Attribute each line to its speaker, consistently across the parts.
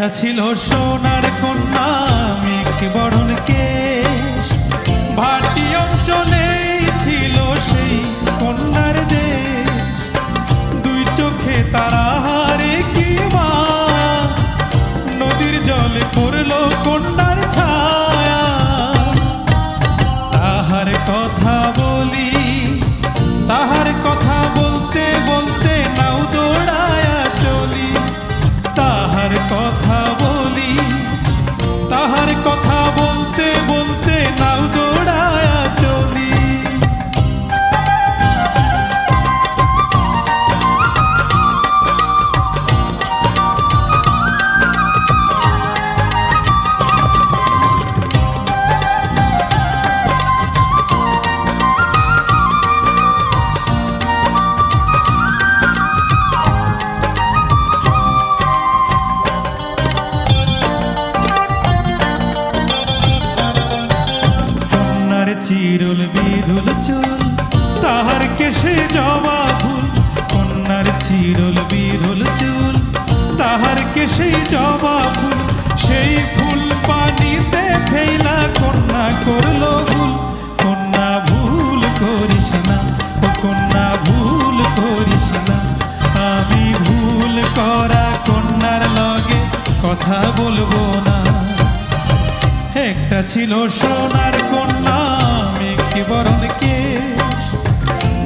Speaker 1: একটা ছিল সোনার কন্যা মেঘ বরণ কেশ, ভাটি অঞ্চলেই ছিল সেই কন্যার দেশ। দুই চোখে তারা হারে কি মা, নদীর জলে পড়ল কন্যার ছায়া। তাহার কথা বলি, তাহার কথা বলতে বলতে নাও দৌড়ায়া চলি। তাহার কথা বলি, তাহার কথা বলতে বলতে নাও দৌড়ায়া চলি। চিরুল বিধুল চুল, তাহার কেশে জবা ফুল। কন্যার চিরুল বিধুল চুল, তাহার কেশে জবা ফুল। সেই ফুল পানিতে ফেলা কন্যা করল ভুল। কন্যা ভুল করিস না, ও কন্যা ভুল করিস না। আমি ভুল করা কন্যার লগে কথা বলবো না। একটা ছিল সোনার কন্যা মেঘ বরণ কেশ,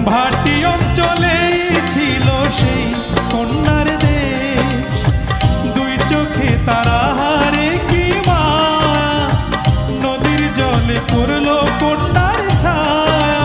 Speaker 1: ভাটি অঞ্চলেই ছিল সেই কন্যার দেশ। দুই চোখে তারা হারে কি মা, নদীর জলে পড়ল কন্যার ছায়া।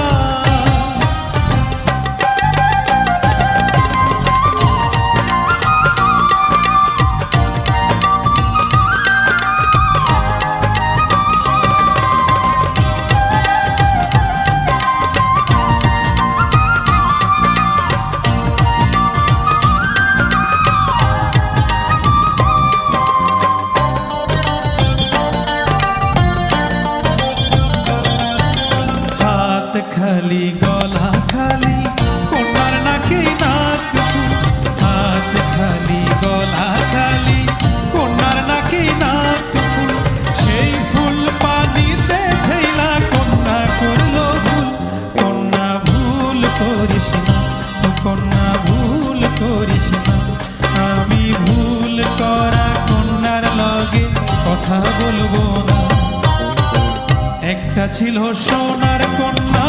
Speaker 1: খালি গলা খালি কন্যার নাকে নাক ফুল। হাত খালি গলা খালি কন্যার নাকে নাক ফুল। সেই ফুল পানিতে ফেলা কন্যা করলো ভুল। কন্যা ভুল করিস না, কন্যা ভুল করিস না। আমি ভুল করা কন্যার লগে কথা বলবো না। একটা ছিল সোনার কন্যা